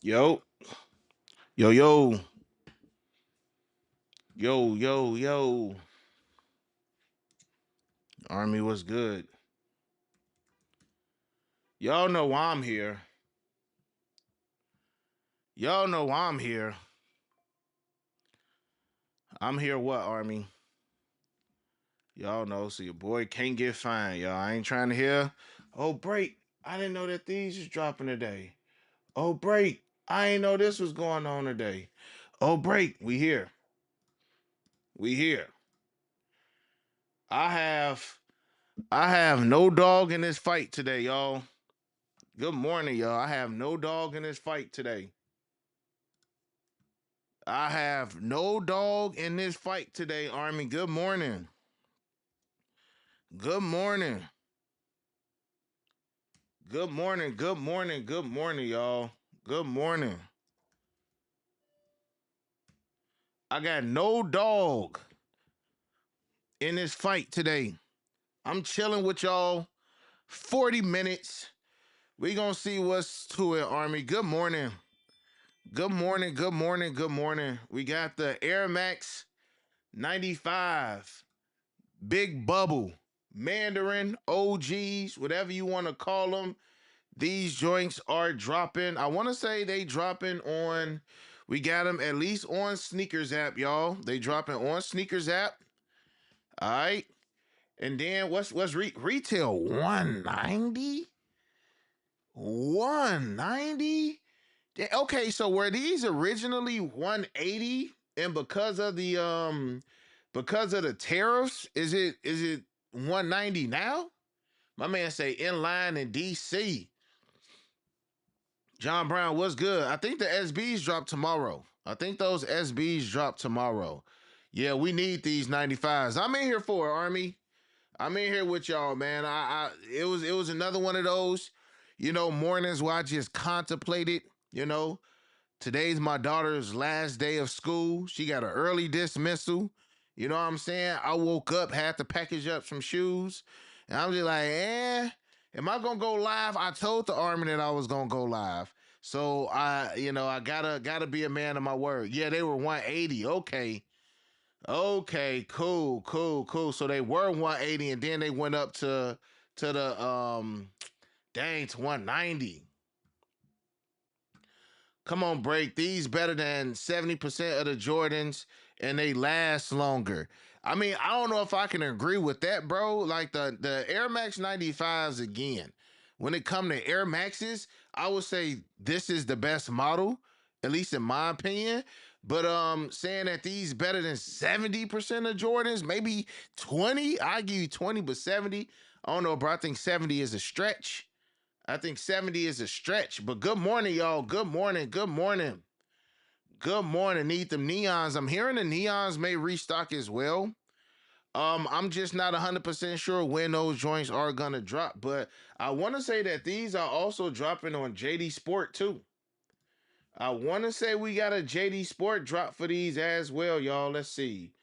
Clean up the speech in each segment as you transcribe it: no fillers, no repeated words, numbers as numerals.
Yo, yo, yo, yo. Army was good. Y'all know why I'm here. Y'all know why I'm here. I'm here what, Army? Y'all know, so your boy can't get fined, y'all. I ain't trying to hear. Oh, break. I didn't know that these was dropping today. Oh, break. I ain't know this was going on today. Oh, break. We here. We here. I have I have no dog in this fight today, y'all. Good morning, y'all. I have no dog in this fight today. I have no dog in this fight today, Army. Good morning. Good morning. Good morning. Good morning. Good morning, y'all. Good morning. I got no dog in this fight today. I'm chilling with y'all 40 minutes. We gonna see what's to it, Army. Good morning. Good morning. Good morning. Good morning. We got the Air Max 95. Big Bubble. Mandarin, OGs, whatever you want to call them. These joints are dropping. I want to say they dropping on. We got them at least on Sneakers app, y'all. They dropping on Sneakers app. All right. And then retail 190? 190? Okay, so were these originally 180 and because of the tariffs, is it 190 now? My man say in line in DC. John Brown, what's good? I think the SBs drop tomorrow. I think those SBs drop tomorrow. Yeah, we need these 95s. I'm in here for it, Army. I'm in here with y'all, man. It was another one of those, mornings where I just contemplated, you know. Today's my daughter's last day of school. She got an early dismissal. You know what I'm saying? I woke up, had to package up some shoes, and I'm just like, am I gonna go live? I told the army that I was gonna go live. So I gotta be a man of my word. Yeah, they were 180. Okay. Okay, cool, cool, cool. So they were 180 and then they went up to the dang to 190. Come on, break. These better than 70% of the Jordans and they last longer. I mean, I don't know if I can agree with that, bro. Like the Air Max 95s again. When it come to Air Maxes, I would say this is the best model, at least in my opinion. But saying that these better than 70% of Jordans, maybe 20, I give you 20, but 70, I don't know, bro. I think 70 is a stretch. I think 70 is a stretch. But good morning, y'all. Good morning. Good morning. Good morning. Need them neons. I'm hearing the neons may restock as well. I'm just not 100% sure when those joints are gonna drop, but I want to say that these are also dropping on JD Sport too. I want to say we got a JD Sport drop for these as well, y'all. Let's see.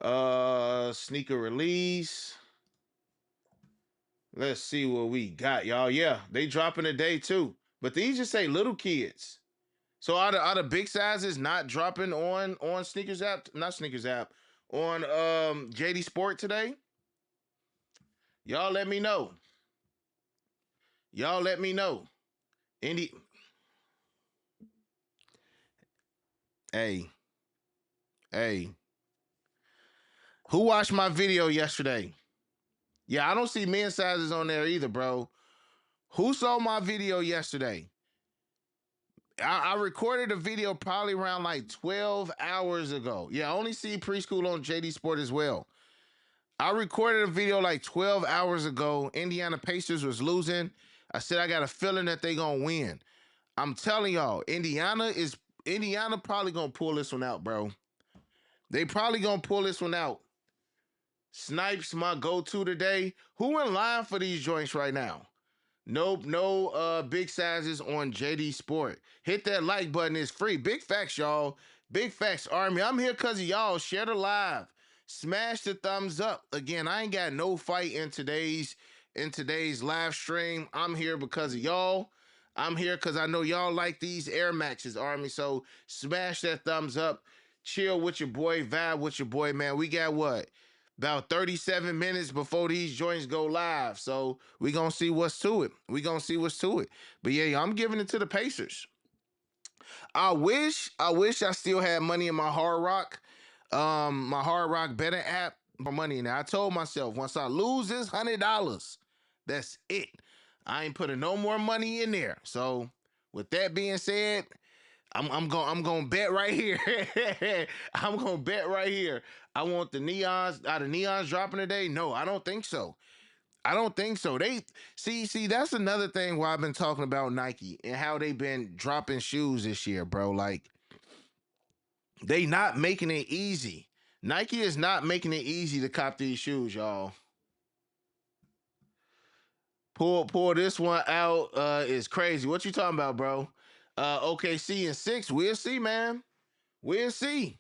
Sneaker release. Let's see what we got, y'all. Yeah, they dropping today too. But these just say little kids. So are the big sizes not dropping on sneakers app, not sneakers app, on JD Sport today? Y'all let me know. Y'all let me know. Any hey, hey. Who watched my video yesterday? Yeah, I don't see men sizes on there either, bro. Who saw my video yesterday? I recorded a video probably around like 12 hours ago. Yeah, I only see preschool on JD Sport as well. I recorded a video like 12 hours ago. Indiana Pacers was losing. I said I got a feeling that they gonna win. I'm telling y'all, Indiana probably gonna pull this one out, bro. They probably gonna pull this one out. Snipes my go-to today. Who in line for these joints right now? Nope, no big sizes on JD Sport. Hit that like button, it's free. Big facts, y'all. Big facts, Army. I'm here because of y'all. Share the live. Smash the thumbs up. Again, I ain't got no fight in today's live stream. I'm here because of y'all. I'm here because I know y'all like these Air Maxes, Army. So smash that thumbs up. Chill with your boy, vibe with your boy, man. We got what? About 37 minutes before these joints go live. So we gonna see what's to it. We gonna see what's to it. But yeah, I'm giving it to the Pacers. I wish I still had money in my Hard Rock betting app for money. Now I told myself once I lose this $100, that's it. I ain't putting no more money in there. So with that being said, I'm gonna bet right here. I'm gonna bet right here. I want the neons. Are the neons dropping today? No, I don't think so. I don't think so. They see that's another thing why I've been talking about Nike and how they've been dropping shoes this year, bro. Like they not making it easy. Nike is not making it easy to cop these shoes, y'all. Pull this one out is crazy. What you talking about, bro? OKC in 6. We'll see, man. We'll see.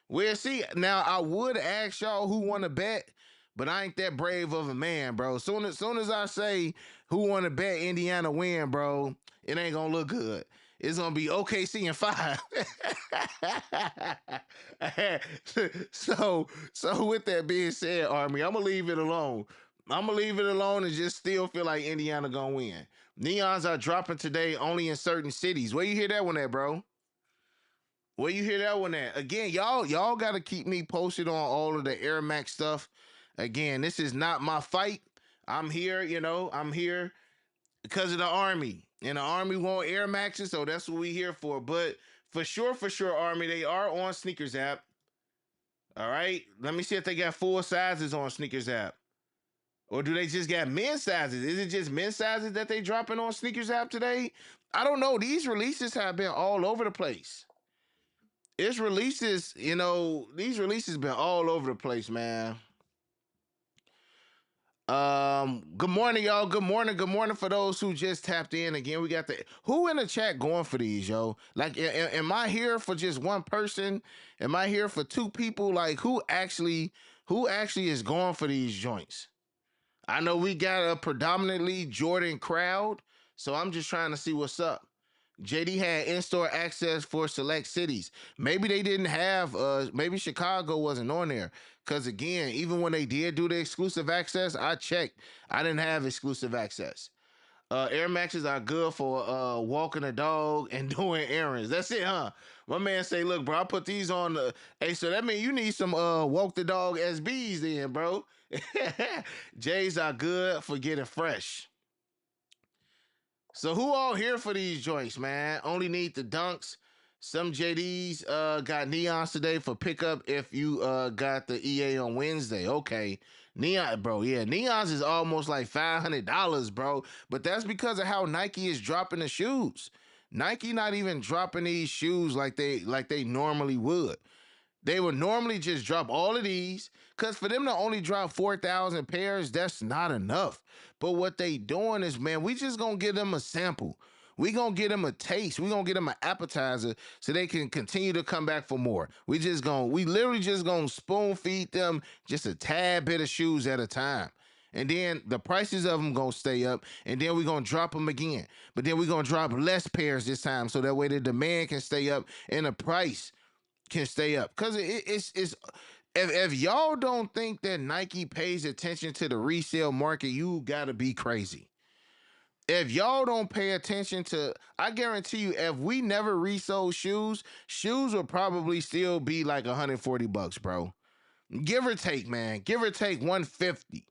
We'll see. Now I would ask y'all who want to bet, but I ain't that brave of a man, bro. Soon as I say who want to bet Indiana win, bro, it ain't gonna look good. It's gonna be OKC in 5. so with that being said, Army, I'm gonna leave it alone. I'm gonna leave it alone and just still feel like Indiana gonna win. Neons are dropping today only in certain cities. Where you hear that one at, bro? Where you hear that one at? Again, y'all got to keep me posted on all of the Air Max stuff. Again, this is not my fight. I'm here, I'm here because of the Army. And the Army want Air Maxes, so that's what we here for. But for sure, Army, they are on Sneakers app. All right. Let me see if they got full sizes on Sneakers app. Or do they just got men's sizes? Is it just men's sizes that they dropping on Sneakers app today? I don't know. These releases have been all over the place. It's releases, these releases been all over the place, man. Good morning, y'all. Good morning. Good morning for those who just tapped in. Again, we got the who in the chat going for these, yo. Like, am I here for just one person? Am I here for two people? Like, who actually is going for these joints? I know we got a predominantly Jordan crowd, so I'm just trying to see what's up. JD had in-store access for select cities. Maybe they didn't have maybe Chicago wasn't on there. Cause again, even when they did do the exclusive access, I checked. I didn't have exclusive access. Air Maxes are good for walking a dog and doing errands. That's it, huh? My man say, look, bro, I put these on the hey, so that means you need some walk the dog SBs then, bro. J's are good for getting fresh. So who all here for these joints, man? Only need the dunks. Some JDs got neons today for pickup if you got the EA on Wednesday. Okay. Neon, bro. Yeah, neons is almost like $500, bro. But that's because of how Nike is dropping the shoes. Nike not even dropping these shoes like they normally would. They would normally just drop all of these because for them to only drop 4,000 pairs, that's not enough. But what they doing is, man, we just gonna give them a sample. We gonna get them a taste. We gonna get them an appetizer so they can continue to come back for more. We literally just gonna spoon feed them just a tad bit of shoes at a time. And then the prices of them gonna stay up, and then we gonna drop them again. But then we gonna drop less pairs this time, so that way the demand can stay up and the price can stay up because it's if y'all don't think that Nike pays attention to the resale market, you gotta be crazy. If y'all don't pay attention to, I guarantee you, if we never resold shoes will probably still be like $140, bro. Give or take, man. Give or take 150.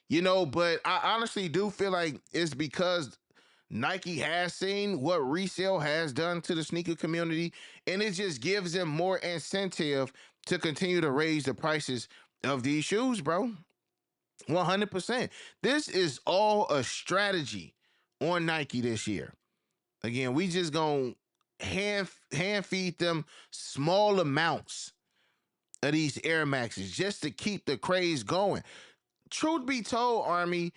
But I honestly do feel like it's because Nike has seen what resale has done to the sneaker community, and it just gives them more incentive to continue to raise the prices of these shoes, bro. 100%. This is all a strategy on Nike this year. Again, we just gonna hand feed them small amounts of these Air Maxes just to keep the craze going. Truth be told, Army,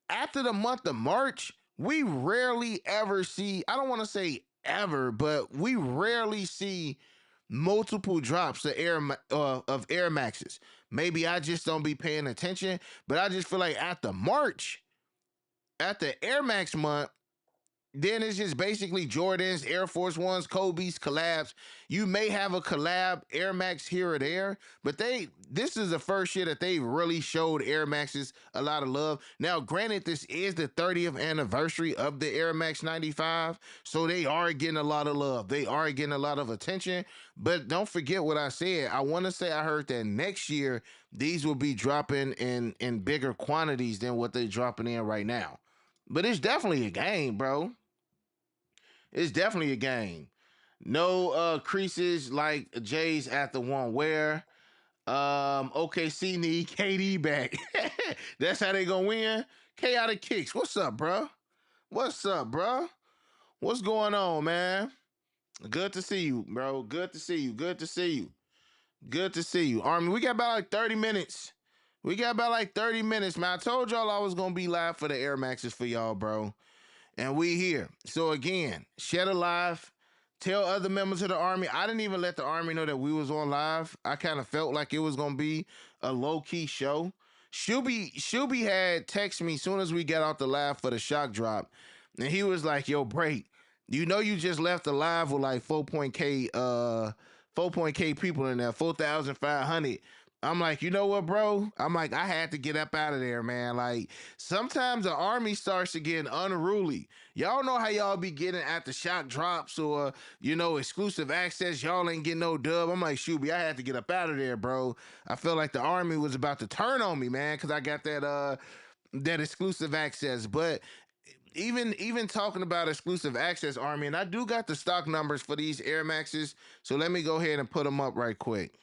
after the month of March, we rarely ever see, I don't want to say ever, but we rarely see multiple drops of Air Maxes. Maybe I just don't be paying attention, but I just feel like after March, after Air Max month, then it's just basically Jordans, Air Force Ones, Kobe's collabs. You may have a collab Air Max here or there, but this is the first year that they really showed Air Maxes a lot of love. Now, granted, this is the 30th anniversary of the Air Max 95, so they are getting a lot of love. They are getting a lot of attention. But don't forget what I said. I want to say I heard that next year these will be dropping in bigger quantities than what they're dropping in right now. But it's definitely a game, bro. It's definitely a game. No creases like Jay's at the one where OKC need KD back. That's how they gonna win. Chaotic kicks. What's up, bro? What's up, bro? What's going on, man? Good to see you, bro. Good to see you. Good to see you. Good to see you. Army, we got about like 30 minutes. We got about like 30 minutes, man. I told y'all I was gonna be live for the Air Maxes for y'all, bro. And we here. So again, shed a live. Tell other members of the army. I didn't even let the army know that we was on live. I kind of felt like it was gonna be a low key show. Shuby had text me as soon as we got out the live for the shock drop, and he was like, "Yo, break. You know you just left the live with like 4.k people in there, 4,500." I'm like, you know what, bro? I'm like, I had to get up out of there, man. Like, sometimes the army starts to get unruly. Y'all know how y'all be getting at the shock drops or, exclusive access. Y'all ain't getting no dub. I'm like, Shuby, I had to get up out of there, bro. I felt like the army was about to turn on me, man, because I got that exclusive access. But even talking about exclusive access, army, and I do got the stock numbers for these Air Maxes. So let me go ahead and put them up right quick.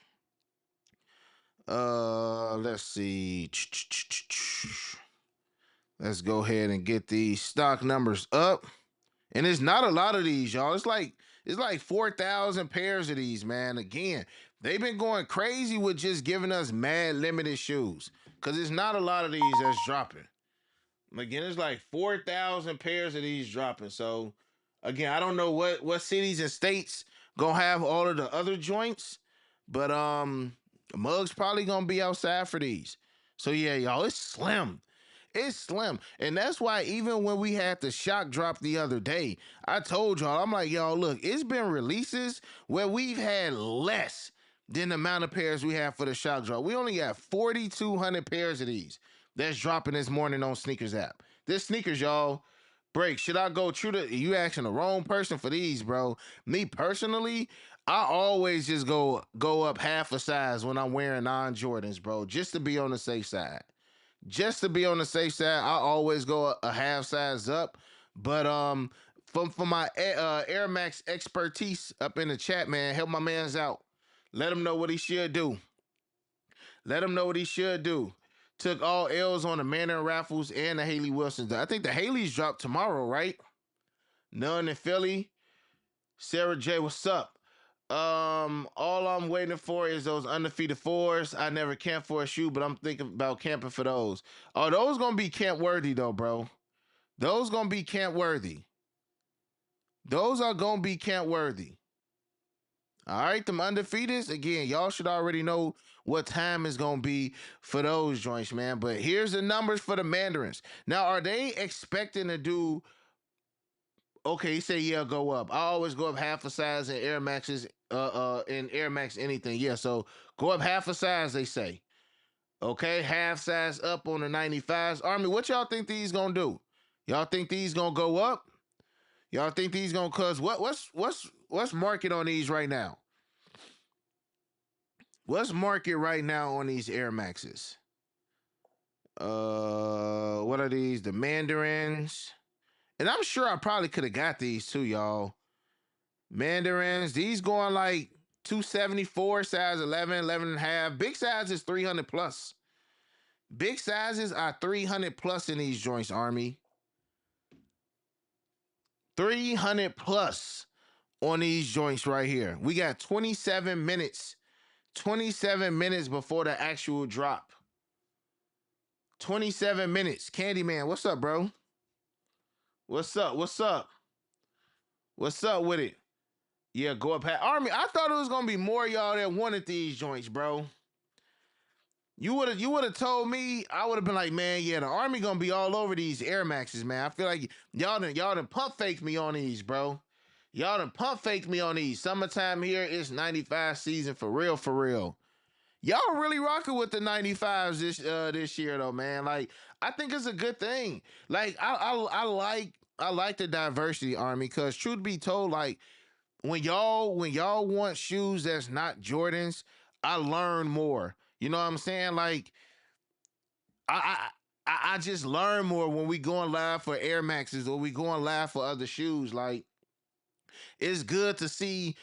Let's see. Let's go ahead and get these stock numbers up. And it's not a lot of these, y'all. It's like 4,000 pairs of these, man. Again, they've been going crazy with just giving us mad limited shoes. Cause it's not a lot of these that's dropping. Again, it's like 4,000 pairs of these dropping. So again, I don't know what cities and states gonna have all of the other joints, but Mug's probably gonna be outside for these. So yeah, y'all, it's slim. It's slim. And that's why even when we had the shock drop the other day, I told y'all, I'm like, y'all, look, it's been releases where we've had less than the amount of pairs we have for the shock drop. We only got 4,200 pairs of these that's dropping this morning on Sneakers app. This Sneakers, y'all, break. Should I go true to you asking the wrong person for these, bro? Me personally, I always just go up half a size when I'm wearing non-Jordans, bro, just to be on the safe side. Just to be on the safe side, I always go a half size up. But for my Air Max expertise up in the chat, man, help my man's out. Let him know what he should do. Let him know what he should do. Took all L's on the Mandarin raffles and the Haley Wilsons. I think the Haley's drop tomorrow, right? None in Philly. Sarah J, what's up? All I'm waiting for is those undefeated fours. I never camped for a shoe, but I'm thinking about camping for those. Oh, those gonna be camp worthy though, bro. Those gonna be camp worthy. Those are gonna be camp worthy. All right, them undefeateds. Again, y'all should already know what time is gonna be for those joints, man. But here's the numbers for the Mandarins. Now, are they expecting to do? Okay, you say yeah, go up. I always go up half a size in Air Maxes, in Air Max anything. Yeah, so go up half a size. They say. Okay, half size up on the 95s. Army, what y'all think these gonna do? Y'all think these gonna go up? Y'all think these gonna cause what's market on these right now? What's market right now on these Air Maxes? What are these? The Mandarins. And I'm sure I probably could have got these too, y'all. Mandarins, these going like 274, size 11, 11 and a half. Big size is 300 plus. Big sizes are 300 plus in these joints, Army. 300 plus on these joints right here. We got 27 minutes. 27 minutes before the actual drop. 27 minutes. Candyman, what's up, bro? What's up? What's up? What's up with it? Yeah, go up. Army, I thought it was going to be more y'all that wanted these joints, bro. You would have told me, I would have been like, man, yeah, the army gonna be all over these Air Maxes, man. I feel like y'all done pump faked me on these, bro. Y'all done pump faked me on these. Summertime here, it's 95 season for real, for real. Y'all really rocking with the 95s this year though, man. Like I think it's a good thing. Like I like the diversity army because truth be told, like when y'all want shoes that's not Jordans, I learn more. You know what I'm saying? Like I I just learn more when we going live for Air Maxes or we going live for other shoes. Like it's good to see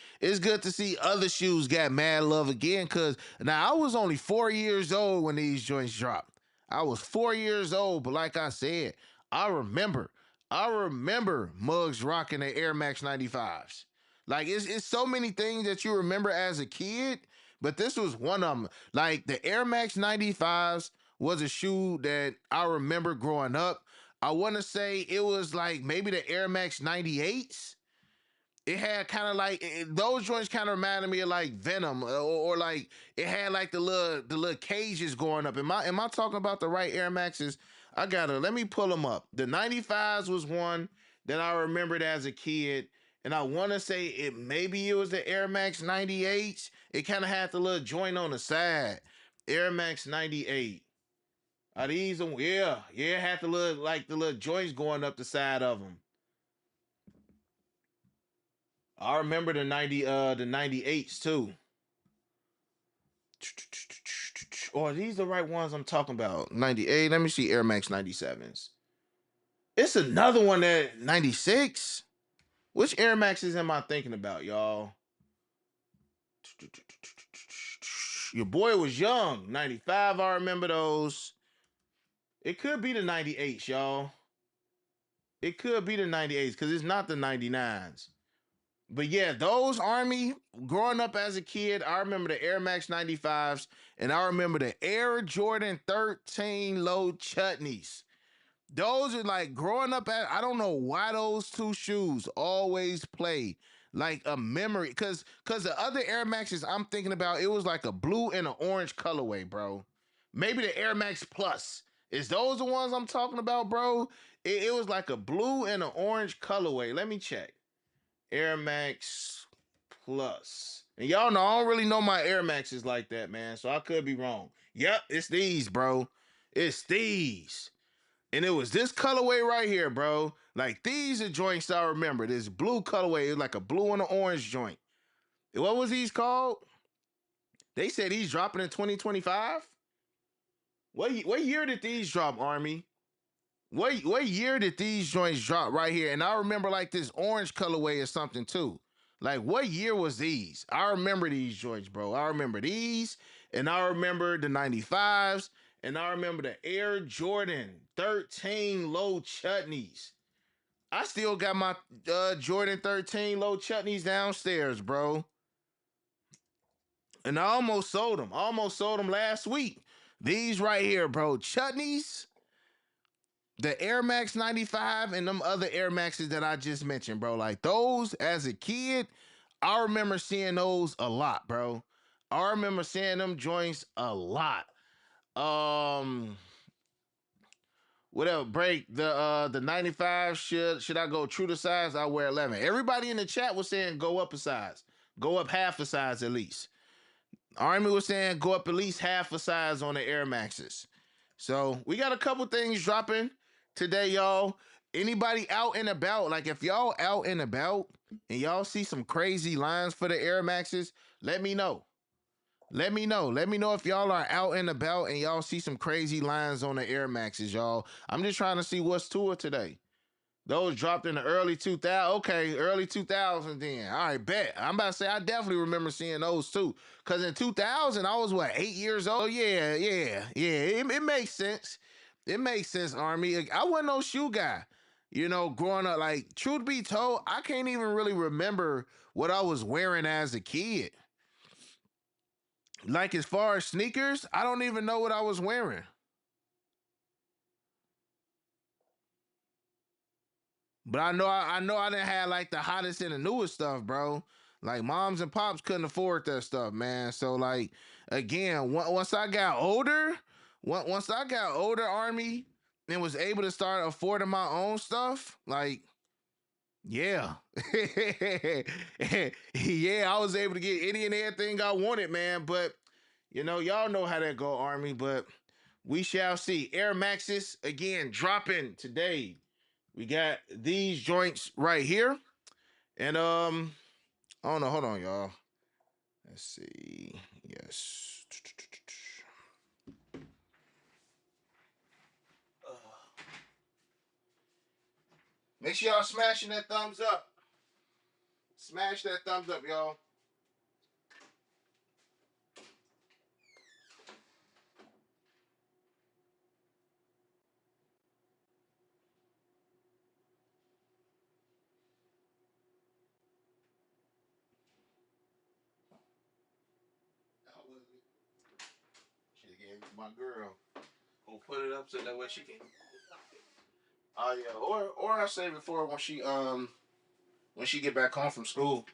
other shoes got mad love again. Cause now I was only 4 years old when these joints dropped. I was 4 years old, but like I said, I remember I remember Mugs rocking the Air Max 95s. Like it's so many things that you remember as a kid, but this was one of them. Like the Air Max 95s was a shoe that I remember growing up. I want to say it was like maybe the Air Max 98s. It had kind of like those joints kind of reminded me of like Venom, or like it had like the little cages going up. Am I talking about the right Air Maxes? I gotta let me pull them up. The 95s was one that I remembered as a kid, and I want to say it was the Air Max 98s. It kind of had the little joint on the side. Air Max 98. Are these them? Yeah, yeah. It had the little joints going up the side of them. I remember the 98s too. Or are these the right ones I'm talking about? 98. Let me see Air Max 97s. It's another one that 96. Which Air Maxes am I thinking about, y'all? Your boy was young. 95, I remember those. It could be the 98s, y'all. It could be the 98s because it's not the 99s. But yeah, those Army, growing up as a kid, I remember the Air Max 95s and I remember the Air Jordan 13 low chutneys. Those are like growing up at, I don't know why those two shoes always play like a memory. Cause the other Air Maxes I'm thinking about, it was like a blue and an orange colorway, bro. Maybe the Air Max Plus. Is those the ones I'm talking about, bro? It was like a blue and an orange colorway. Let me check. Air Max Plus. And y'all know I don't really know my Air Maxes like that, man. So I could be wrong. Yep, it's these, bro. It's these. And it was this colorway right here, bro. Like these are joints I remember. This blue colorway is like a blue and an orange joint. What was these called? They said these dropping in 2025. What year did these drop, Army? What year did these joints drop right here? And I remember like this orange colorway or something too. Like what year was these? I remember these joints, bro. I remember these, and I remember the 95s, and I remember the Air Jordan 13 low chutneys. I still got my Jordan 13 low chutneys downstairs, bro. And I almost sold them. I almost sold them last week. These right here, bro. Chutneys, the Air Max 95 and them other Air Maxes that I just mentioned, bro. Like those as a kid, I remember seeing those a lot, bro. I remember seeing them joints a lot. Um Whatever break the 95 should I go true to size? I wear 11. Everybody in the chat was saying go up a size. Go up half a size at least. Army was saying go up at least half a size on the Air Maxes. So we got a couple things dropping today, y'all. Anybody out and about, like if y'all out and about and y'all see some crazy lines for the Air Maxes, let me know. Let me know. Let me know if y'all are out and about and y'all see some crazy lines on the Air Maxes, y'all. I'm just trying to see what's to it today. Those dropped in the early 2000s. Okay, early 2000s then. All right, bet. I'm about to say I definitely remember seeing those too. Because in 2000, I was what, 8 years old? Yeah, yeah, yeah. It makes sense. It makes sense, Army. Like, I wasn't no shoe guy. Growing up, like, truth be told, I can't even really remember what I was wearing as a kid. Like, as far as sneakers, I don't even know what I was wearing. But I know I didn't have like the hottest and the newest stuff, bro. Like moms and pops couldn't afford that stuff, man. So like again, once I got older, once I got older, Army, and was able to start affording my own stuff, like yeah. Yeah, I was able to get any and everything I wanted, man. But y'all know how that go, Army. But we shall see. Air Maxes again dropping today. We got these joints right here. And I don't know. Hold on, y'all. Let's see. Yes. Make sure y'all smashing that thumbs up. Smash that thumbs up, y'all. Should have gave it to my girl. We'll put it up so that way she can. Oh yeah, or I save it for her when she get back home from school.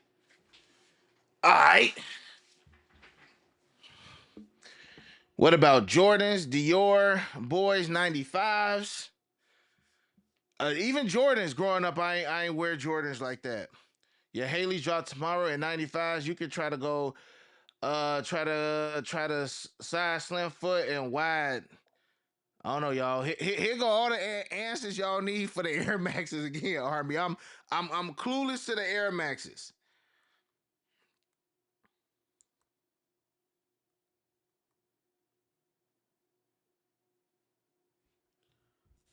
All right. What about Jordans, Dior, boys 95s? Even Jordans growing up, I ain't wear Jordans like that. Yeah, Haley dropped tomorrow at 95s. You could try to go try to size slim foot and wide. I don't know, y'all. Here go all the answers y'all need for the Air Maxes again, Army. I'm clueless to the Air Maxes.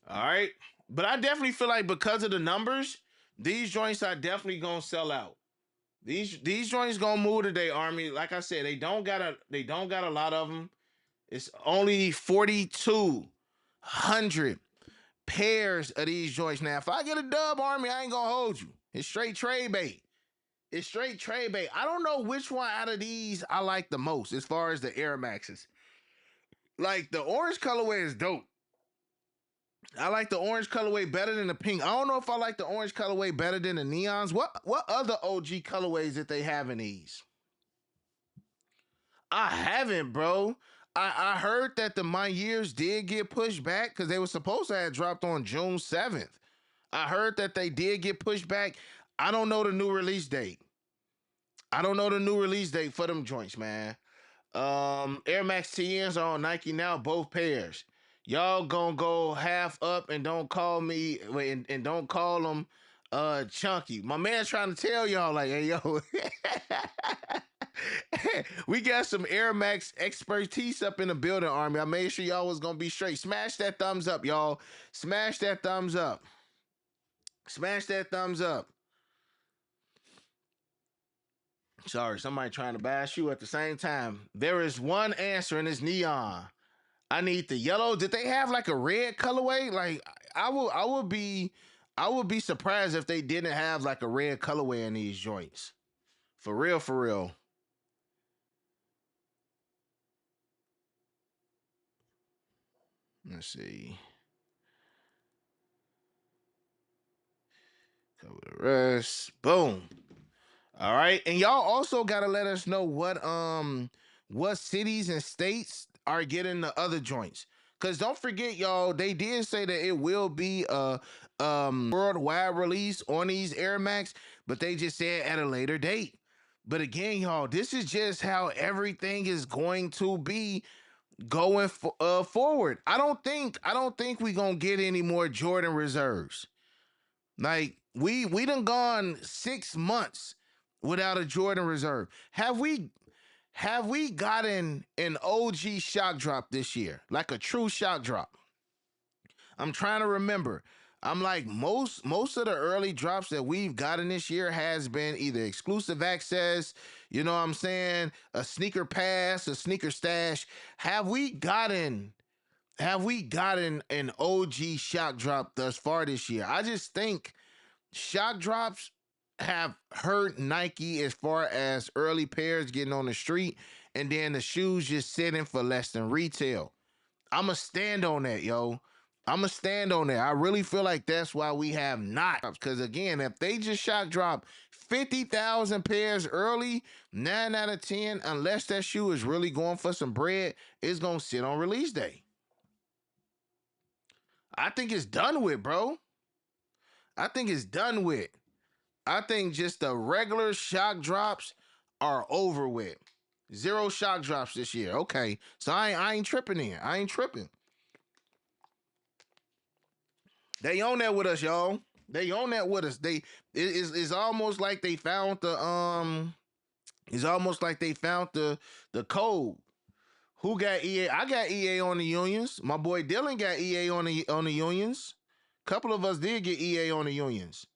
All right. But I definitely feel like because of the numbers, these joints are definitely gonna sell out. These joints gonna move today, Army. Like I said, they don't got a lot of them. It's only 4,200 pairs of these joints. Now, if I get a dub, Army, I ain't gonna hold you. It's straight trade bait. It's straight trade bait. I don't know which one out of these I like the most as far as the Air Maxes. Like the orange colorway is dope. I like the orange colorway better than the pink. I don't know if I like the orange colorway better than the neons. What other OG colorways that they have in these? I haven't, bro. I heard that the My Years did get pushed back because they were supposed to have dropped on June 7th. I heard that they did get pushed back. I don't know the new release date. I don't know the new release date for them joints, man. Air Max TNs are on Nike now, both pairs. Y'all gonna go half up and don't call me and don't call them chunky. My man trying to tell y'all like, hey yo, we got some Air Max expertise up in the building, Army. I made sure y'all was gonna be straight. Smash that thumbs up, y'all. Smash that thumbs up. Smash that thumbs up. Sorry, somebody trying to bash you at the same time. There is one answer and it's neon. I need the yellow. Did they have like a red colorway? Like I would be surprised if they didn't have like a red colorway in these joints. For real, for real. Let's see. Cover the rest. Boom. All right. And y'all also gotta let us know what cities and states are getting the other joints. Cause don't forget, y'all, they did say that it will be a worldwide release on these Air Max, but they just said at a later date. But again, y'all, this is just how everything is going to be going forward. I don't think we gonna get any more Jordan reserves. Like we done gone 6 months without a Jordan reserve. Have we gotten an OG shock drop this year? Like a true shock drop? I'm trying to remember. I'm like most of the early drops that we've gotten this year has been either exclusive access, you know what I'm saying, a sneaker pass, a sneaker stash. Have we gotten an OG shock drop thus far this year? I just think shock drops have hurt Nike as far as early pairs getting on the street and then the shoes just sitting for less than retail. I'ma stand on that, yo. I'ma stand on that. I really feel like that's why we have not. Because again, if they just shock drop 50,000 pairs early, 9 out of 10, unless that shoe is really going for some bread, is going to sit on release day. I think it's done with, bro. I think it's done with. I think just the regular shock drops are over with. Zero shock drops this year. Okay. So I ain't tripping in. I ain't tripping. They on that with us, y'all. They on that with us. It's almost like they found the. It's almost like they found the code. Who got EA? I got EA on the unions. My boy Dylan got EA on the unions. Couple of us did get EA on the unions.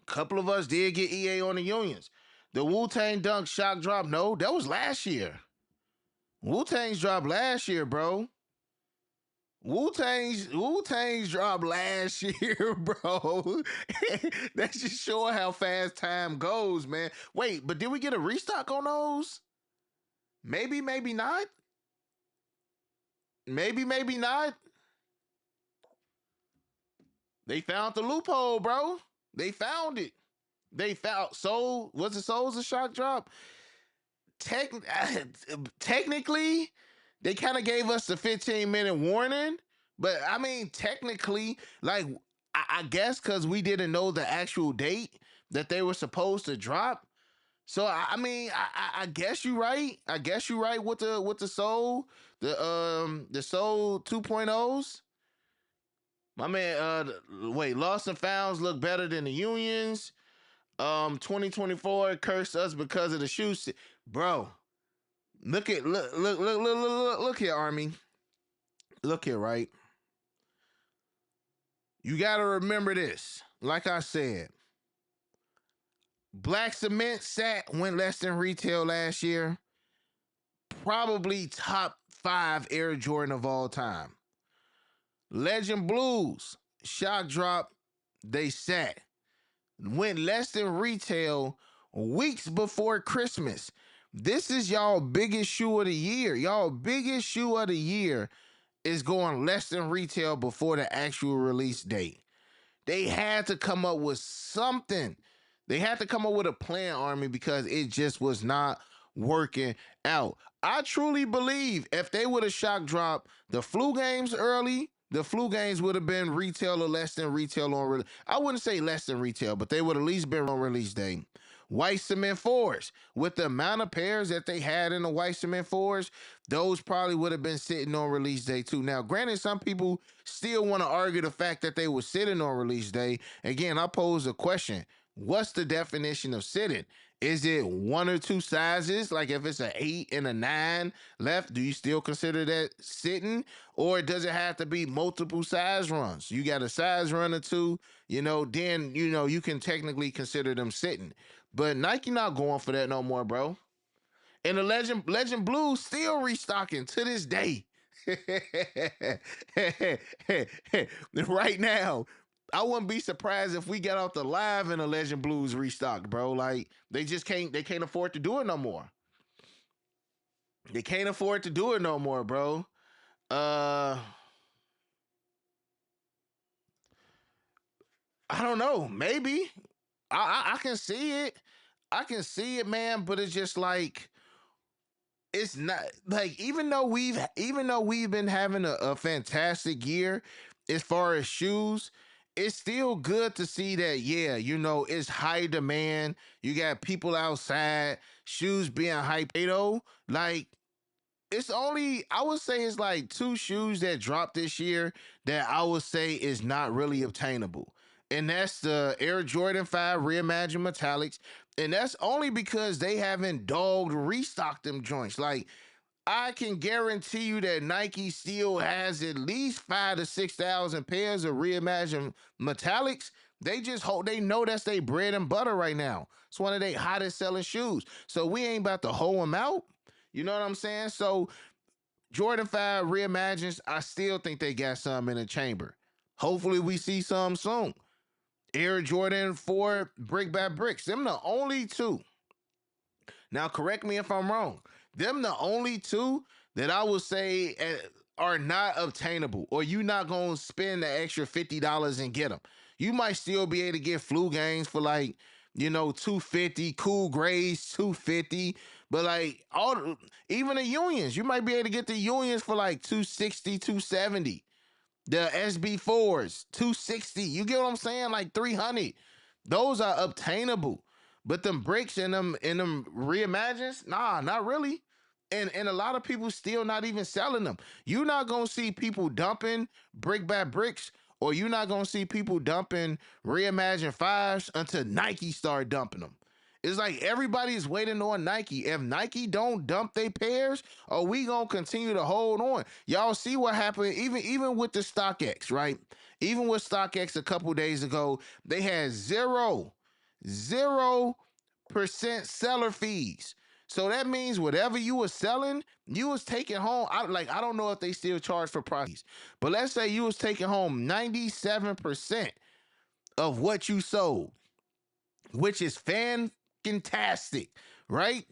Couple of us did get EA on the unions. The Wu Tang Dunk shock drop, no, that was last year. Wu Tang's dropped last year, bro. Wu Tang's dropped last year, bro. That's just showing how fast time goes, man. Wait, but did we get a restock on those? Maybe, maybe not. Maybe, maybe not. They found the loophole, bro. They found it. They found Soul. Was it Soul's a shock drop? Tech, technically, they kind of gave us the 15-minute warning, but I mean, technically, like I guess because we didn't know the actual date that they were supposed to drop. So I mean, I guess you right. I guess you right with the Soul, the Soul 2.0s. My man, wait, Lost and Founds look better than the Unions. 2024 cursed us because of the shoes, bro. Look here, Army. Look here, right? You got to remember this. Like I said, Black Cement went less than retail last year. Probably top 5 Air Jordan of all time. Legend Blues, shock drop, they sat. Went less than retail weeks before Christmas. This is y'all biggest shoe of the year. Y'all biggest shoe of the year is going less than retail before the actual release date. They had to come up with something. They had to come up with a plan, Army, because it just was not working out. I truly believe if they would have shock dropped the flu games early, the flu games would have been retail or less than retail on. I wouldn't say less than retail, but they would at least been on release day. White cement fours, with the amount of pairs that they had in the white cement fours, those probably would have been sitting on release day too. Now, granted, some people still want to argue the fact that they were sitting on release day. Again, I pose a question: what's the definition of sitting? Is it one or two sizes? Like if it's an 8 and a 9 left, do you still consider that sitting? Or does it have to be multiple size runs? You got a size run or two, then you can technically consider them sitting. But Nike not going for that no more, bro. And the Legend Blues still restocking to this day. Right now, I wouldn't be surprised if we got off the live and the Legend Blues restocked, bro. Like they can't afford to do it no more. They can't afford to do it no more, bro. Uh I don't know. Maybe. I can see it. I can see it, man, but it's just like it's not like even though we've been having a fantastic year as far as shoes, it's still good to see that, yeah, it's high demand. You got people outside, shoes being hyped, like it's only, I would say it's like two shoes that dropped this year that I would say is not really obtainable. And that's the Air Jordan 5 Reimagined Metallics. And that's only because they haven't dogged restocked them joints. Like, I can guarantee you that Nike still has at least 5 to 6 thousand pairs of Reimagined Metallics. They just hope they know that's their bread and butter right now. It's one of their hottest selling shoes. So we ain't about to hold them out. You know what I'm saying? So Jordan 5 Reimagines, I still think they got some in the chamber. Hopefully we see some soon. Air Jordan 4 Brick by Bricks. Them the only two. Now correct me if I'm wrong. Them the only two that I would say are not obtainable, or you not gonna spend the extra $50 and get them. You might still be able to get flu games for like, 250, cool grays 250, but like even the unions, you might be able to get the unions for like 260, 270. The SB4s, 260. You get what I'm saying? Like 300. Those are obtainable. But them bricks and them reimagines, nah, not really. And a lot of people still not even selling them. You're not gonna see people dumping brick by bricks, or you're not gonna see people dumping reimagine fives until Nike start dumping them. It's like everybody's waiting on Nike. If Nike don't dump their pairs, are we gonna continue to hold on? Y'all see what happened even with the StockX, right? Even with StockX a couple days ago, they had zero percent seller fees. So that means whatever you was selling, you was taking home. I don't know if they still charge for process, but let's say you was taking home 97% of what you sold, which is fantastic, right?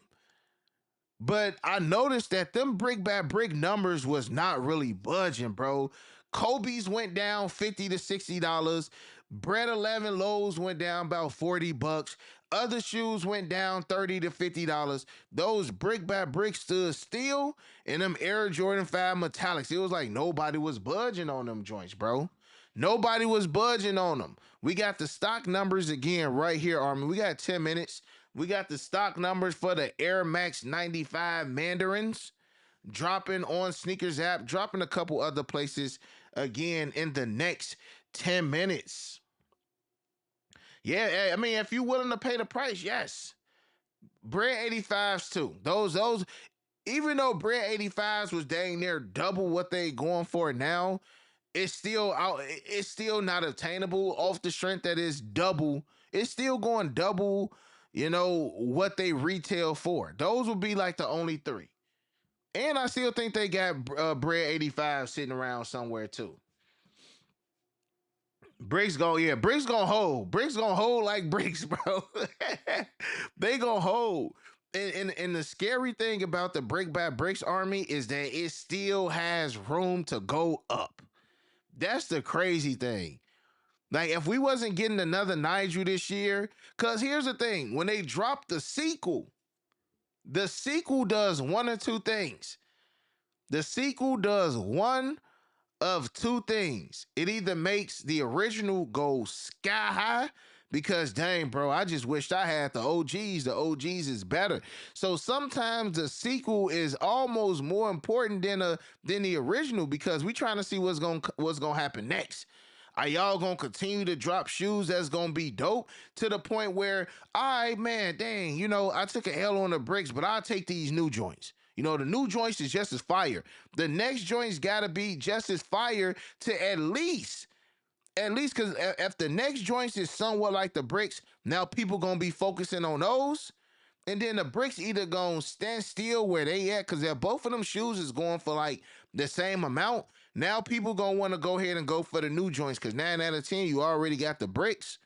But I noticed that them brick by brick numbers was not really budging, bro. Kobe's went down $50 to $60. Bread 11 lows went down about $40. Other shoes went down $30 to $50. Those brick by brick stood still, and them Air Jordan 5 metallics. It was like nobody was budging on them joints, bro. Nobody was budging on them. We got the stock numbers again right here, Armin. We got 10 minutes. We got the stock numbers for the Air Max 95 Mandarins dropping on Sneakers app, dropping a couple other places again in the next 10 minutes. Yeah, I mean, if you're willing to pay the price, yes. Bread 85s too. Those, even though Bread 85s was dang near double what they going for now, it's still out. It's still not obtainable off the strength that is double. It's still going double, what they retail for. Those would be like the only three. And I still think they got Bread 85 sitting around somewhere too. Bricks gonna hold. Bricks gonna hold like bricks, bro. They gonna hold. And the scary thing about the brick by bricks army is that it still has room to go up. That's the crazy thing. Like if we wasn't getting another Nigel this year, cause here's the thing: when they drop the sequel does one or two things. The sequel does one of two things. It either makes the original go sky high because dang, bro, I just wished I had the OGs. The OGs is better. So sometimes the sequel is almost more important than the original because we trying to see what's gonna happen next. Are y'all gonna continue to drop shoes that's gonna be dope to the point where, all right, man, dang, I took a L on the bricks, but I'll take these new joints. The new joints is just as fire. The next joints gotta be just as fire to at least because if the next joints is somewhat like the bricks, now people gonna be focusing on those. And then the bricks either gonna stand still where they at, because if both of them shoes is going for like the same amount, now people gonna want to go ahead and go for the new joints because 9 out of 10 you already got the bricks,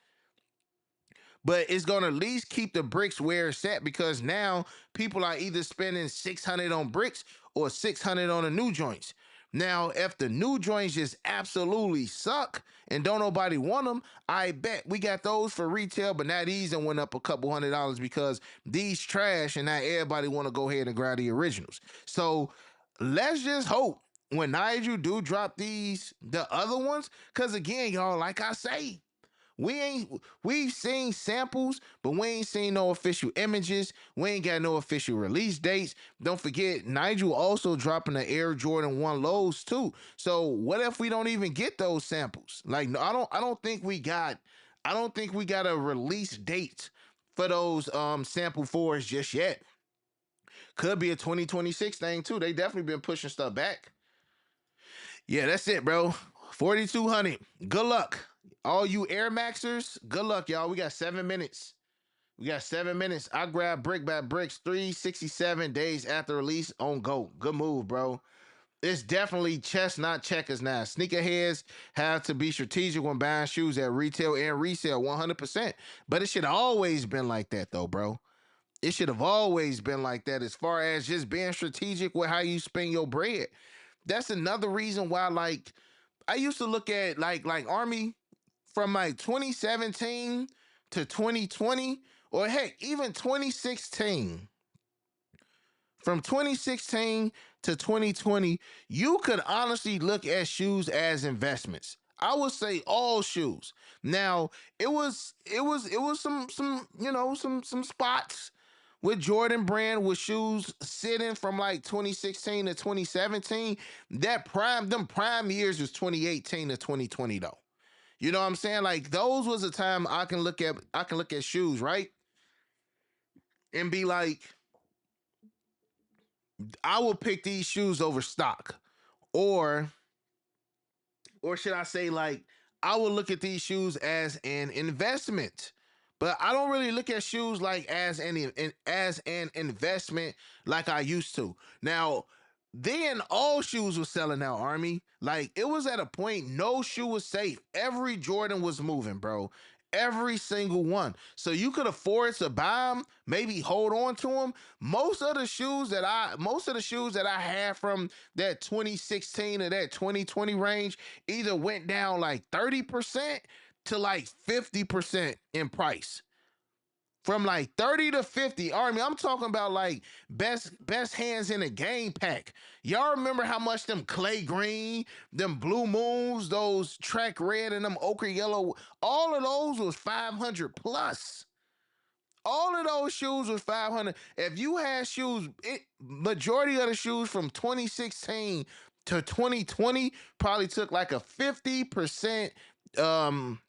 but it's gonna at least keep the bricks where it's at because now people are either spending 600 on bricks or 600 on the new joints. Now, if the new joints just absolutely suck and don't nobody want them, I bet we got those for retail, but now these done went up a couple $100 because these trash and now everybody want to go ahead and grab the originals. So let's just hope when Nigel do drop the other ones, because again, y'all, like I say, we've seen samples, but we ain't seen no official images. We ain't got no official release dates. Don't forget, Nigel also dropping the Air Jordan 1 lows too. So what if we don't even get those samples? Like no, I don't think we got a release date for those sample fours just yet. Could be a 2026 thing too. They definitely been pushing stuff back. Yeah, that's it, bro. 4,200. Good luck. All you Air Maxers, good luck, y'all. We got 7 minutes. We got 7 minutes. I grabbed brick by bricks 367 days after release on Go. Good move, bro. It's definitely chess, not checkers now. Sneakerheads have to be strategic when buying shoes at retail and resale 100%. But it should have always been like that, though, bro. It should have always been like that as far as just being strategic with how you spend your bread. That's another reason why, like, I used to look at like Army. from like 2017 to 2020, or heck, even 2016, from 2016 to 2020, you could honestly look at shoes as investments. I would say all shoes. Now, it was some some spots with Jordan brand with shoes sitting from like 2016 to 2017. That prime years was 2018 to 2020 though. You know what I'm saying? Like those was a time I can look at shoes, right? And be like, I will pick these shoes over stock. Or or should I say, like, I will look at these shoes as an investment. But I don't really look at shoes like as an investment like I used to. Now, then all shoes were selling out, Army. Like it was at a point no shoe was safe. Every Jordan was moving, bro. Every single one. So you could afford to buy them, maybe hold on to them. Most of the shoes that I had from that 2016 to that 2020 range either went down like 30% to like 50% in price. From like 30 to 50, Army. I'm talking about like best hands in a game pack. Y'all remember how much them clay green, them blue moons, those track red and them ochre yellow, all of those was 500 plus. All of those shoes was 500. If you had shoes, majority of the shoes from 2016 to 2020 probably took like a 50% um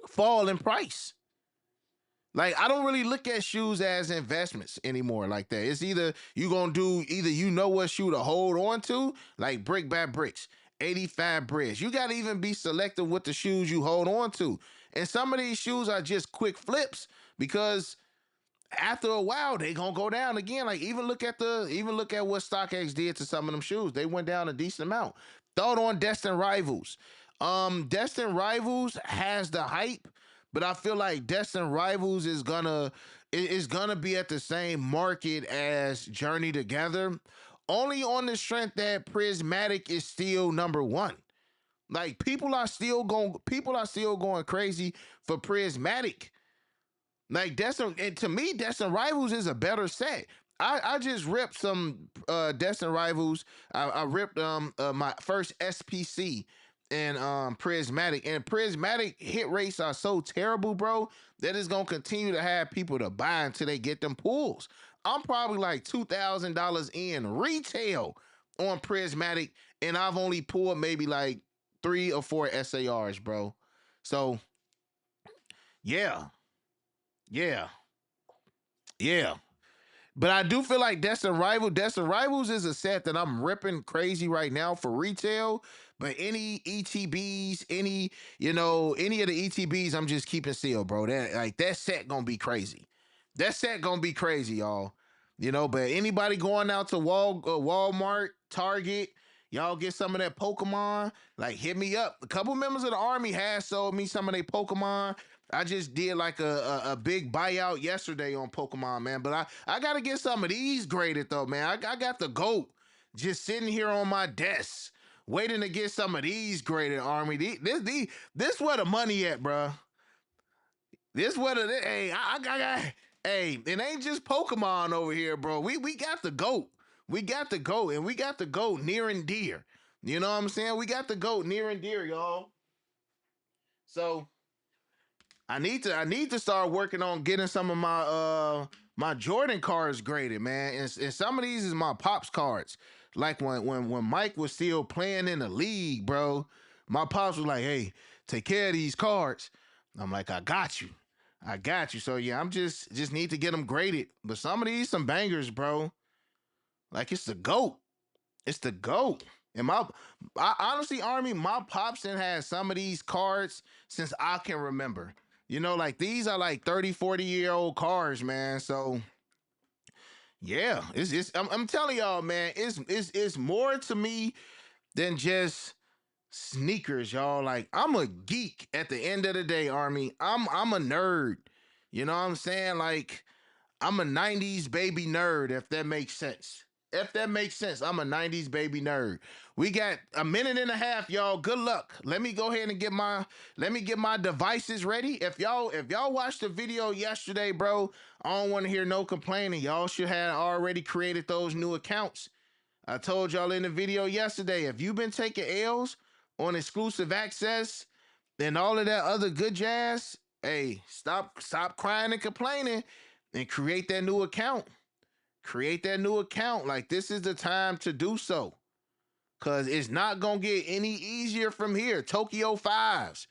fall in price. Like I don't really look at shoes as investments anymore like that. It's either you know what shoe to hold on to, like brick by bricks, 85 bricks. You gotta even be selective with the shoes you hold on to. And some of these shoes are just quick flips because after a while they gonna go down again. Like even look at what StockX did to some of them shoes. They went down a decent amount. Thought on Destin Rivals. Destin Rivals has the hype, but I feel like Destin Rivals is gonna be at the same market as Journey Together. Only on the strength that Prismatic is still number one. Like people are still going crazy for Prismatic. Like Destin, and to me, Destin Rivals is a better set. I just ripped some Destin Rivals. I ripped my first SPC and Prismatic hit rates are so terrible, bro, that it's gonna continue to have people to buy until they get them pulls. I'm probably like $2,000 in retail on Prismatic, and I've only pulled maybe like 3 or 4 SARs, bro. So yeah, yeah, yeah. But I do feel like Destin Rivals is a set that I'm ripping crazy right now for retail. But any ETBs, any of the ETBs, I'm just keeping sealed, bro. That set gonna be crazy. That set gonna be crazy, y'all. But anybody going out to Walmart, Target, y'all get some of that Pokemon. Like hit me up. A couple members of the army has sold me some of their Pokemon. I just did like a big buyout yesterday on Pokemon, man. But I gotta get some of these graded though, man. I got the GOAT just sitting here on my desk, waiting to get some of these graded, Army. This where the money at, bro. This where the hey I got hey, it ain't just Pokemon over here, bro. We got the GOAT. We got the GOAT, and we got the GOAT near and dear. You know what I'm saying? We got the GOAT near and dear, y'all. So I need to start working on getting some of my Jordan cards graded, man. And some of these is my pops cards. Like when Mike was still playing in the league, bro. My pops was like, "Hey, take care of these cards." I'm like, "I got you, I got you." So yeah, I'm just need to get them graded. But some of these some bangers, bro. Like it's the goat. It's the goat. And honestly, Army, my pops done had some of these cards since I can remember. Like these are like 30, 40-year old cars, man. So yeah, I'm telling y'all, man, it's more to me than just sneakers, y'all. Like I'm a geek at the end of the day, Army. I'm a nerd. You know what I'm saying? Like I'm a 90s baby nerd, if that makes sense. If that makes sense. I'm a 90s baby nerd. We got a minute and a half, y'all. Good luck. Let me go ahead and get my devices ready. If y'all watched the video yesterday, bro, I don't want to hear no complaining. Y'all should have already created those new accounts. I told y'all in the video yesterday, if you've been taking L's on exclusive access and all of that other good jazz, hey, stop crying and complaining and create that new account. Create that new account. Like, this is the time to do so. Cause it's not gonna get any easier from here. Tokyo Fives,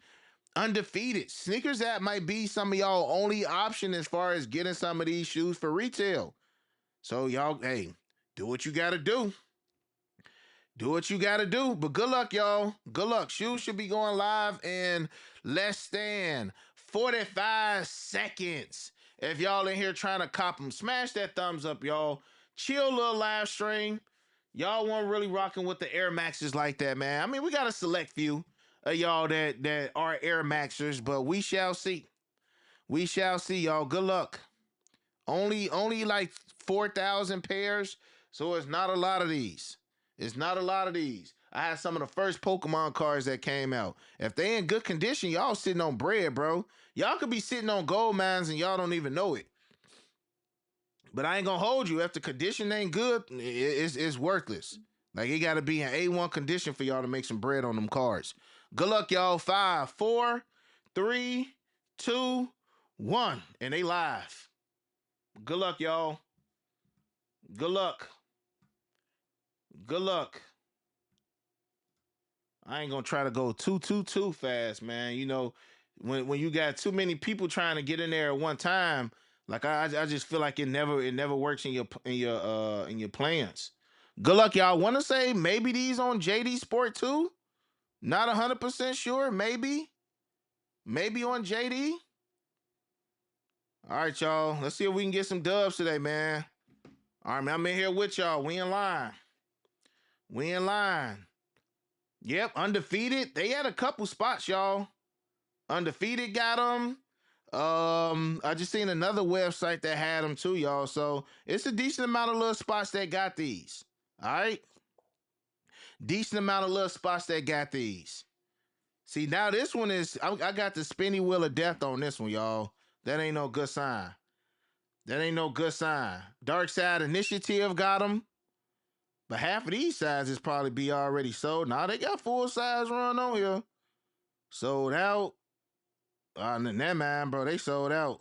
undefeated. Sneakers app might be some of y'all only option as far as getting some of these shoes for retail. So y'all, hey, do what you gotta do. Do what you gotta do. But good luck, y'all. Good luck. Shoes should be going live in less than 45 seconds. If y'all in here trying to cop them, smash that thumbs up, y'all. Chill little live stream. Y'all weren't really rocking with the Air Maxes like that, man. I mean, we got a select few of y'all that are Air Maxers, but we shall see. We shall see, y'all. Good luck. Only like 4,000 pairs, so it's not a lot of these. It's not a lot of these. I had some of the first Pokemon cards that came out. If they in good condition, y'all sitting on bread, bro. Y'all could be sitting on gold mines and y'all don't even know it. But I ain't gonna hold you. If the condition ain't good, it's worthless. Like, it gotta be in A1 condition for y'all to make some bread on them cards. Good luck, y'all. 5, 4, 3, 2, 1. And they live. Good luck, y'all. Good luck. Good luck. I ain't gonna try to go too fast, man. You know, when you got too many people trying to get in there at one time, like I just feel like it never works in your plans. Good luck, y'all. Want to say maybe these on JD Sport too? Not 100% sure. Maybe on JD. All right, y'all. Let's see if we can get some dubs today, man. All right, man. I'm in here with y'all. We in line. We in line. Yep, undefeated. They had a couple spots, y'all. Undefeated got them. I just seen another website that had them too, y'all. So it's a decent amount of little spots that got these. All right, decent amount of little spots that got these. See, now this one is I got the spinny wheel of death on this one, y'all. That ain't no good sign. That ain't no good sign. Dark Side Initiative got them, but half of these sizes probably be already sold. Now they got full size run on here. Sold out. Never mind, bro. They sold out.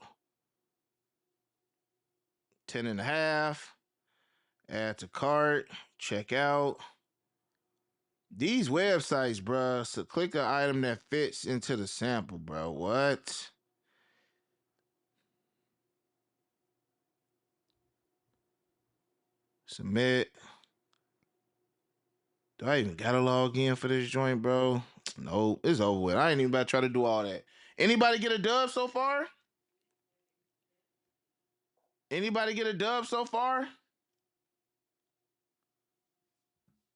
10 and a half. Add to cart. Check out. These websites, bro. So click an item that fits into the sample, bro. What? Submit. Do I even gotta log in for this joint, bro? No, it's over with. I ain't even about to try to do all that. Anybody get a dub so far? Anybody get a dub so far?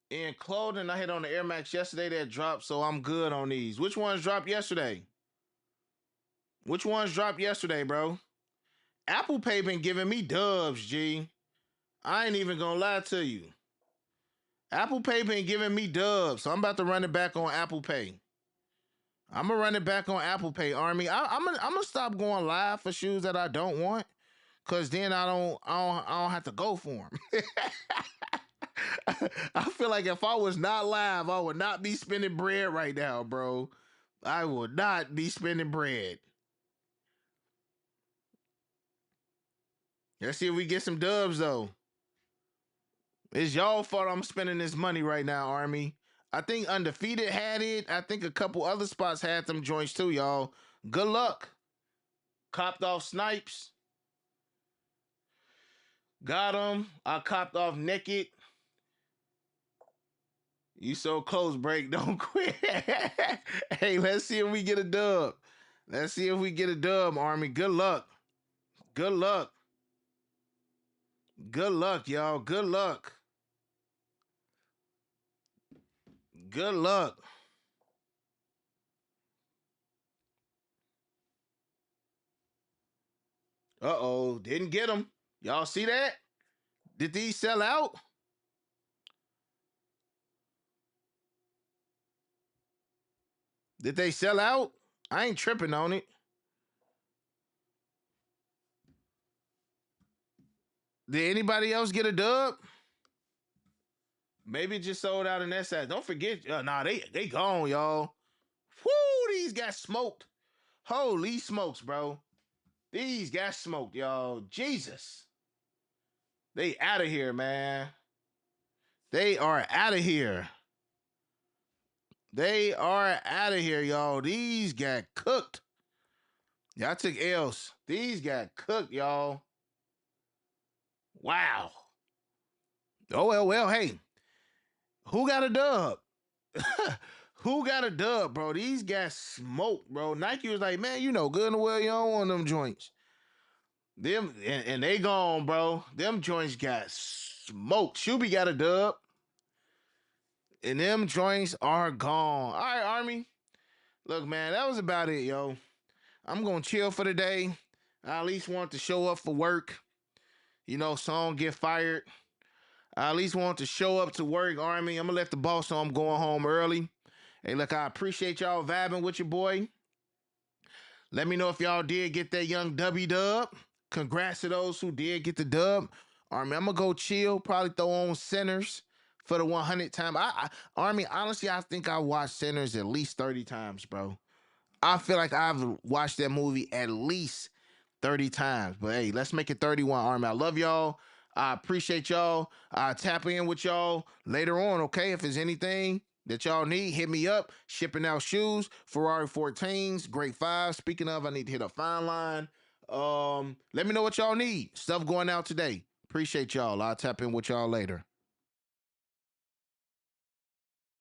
In clothing, I hit on the Air Max yesterday that dropped, so I'm good on these. Which ones dropped yesterday? Which ones dropped yesterday, bro? Apple Pay been giving me dubs, G. I ain't even gonna lie to you. Apple Pay been giving me dubs, so I'm about to run it back on Apple Pay. I'm gonna run it back on Apple Pay, Army. I'm gonna stop going live for shoes that I don't want, cause then I don't have to go for them. I feel like if I was not live, I would not be spending bread right now, bro. I would not be spending bread. Let's see if we get some dubs though. It's y'all fault I'm spending this money right now, Army. I think Undefeated had it. I think a couple other spots had them joints too, y'all. Good luck. Copped off Snipes. Got him. I copped off Naked. You so close, break. Don't quit. Hey, let's see if we get a dub. Let's see if we get a dub, Army. Good luck. Good luck. Good luck, y'all. Good luck. Good luck. Uh-oh. Didn't get them. Y'all see that? Did these sell out? Did they sell out? I ain't tripping on it. Did anybody else get a dub? Maybe it just sold out in that side. Don't forget, nah, they gone, y'all. Whoo, these got smoked. Holy smokes, bro. These got smoked, y'all. Jesus. They out of here, man. They are out of here. They are out of here, y'all. These got cooked. Y'all took L's. These got cooked, y'all. Wow. Oh, well, hey. Who got a dub? Who got a dub, bro? These guys smoked, bro. Nike was like, man, you know good and well you don't want them joints. Them and they gone, bro. Them joints got smoked. Shuby got a dub, and them joints are gone. All right, Army. Look, man, that was about it, yo. I'm gonna chill for the day. I at least want to show up for work. You know, song get fired. I at least want to show up to work, Army. I'm gonna let the boss know I'm going home early. Hey, look, I appreciate y'all vibing with your boy. Let me know if y'all did get that young W dub. Congrats to those who did get the dub. Army, I'm gonna go chill. Probably throw on Sinners for the 100th time. Army, honestly, I think I watched Sinners at least 30 times, bro. I feel like I've watched that movie at least 30 times. But hey, let's make it 31, Army. I love y'all. I appreciate y'all. I tap in with y'all later on, okay? If there's anything that y'all need, hit me up. Shipping out shoes, Ferrari 14s, Great 5. Speaking of, I need to hit a fine line. Let me know what y'all need. Stuff going out today. Appreciate y'all. I'll tap in with y'all later.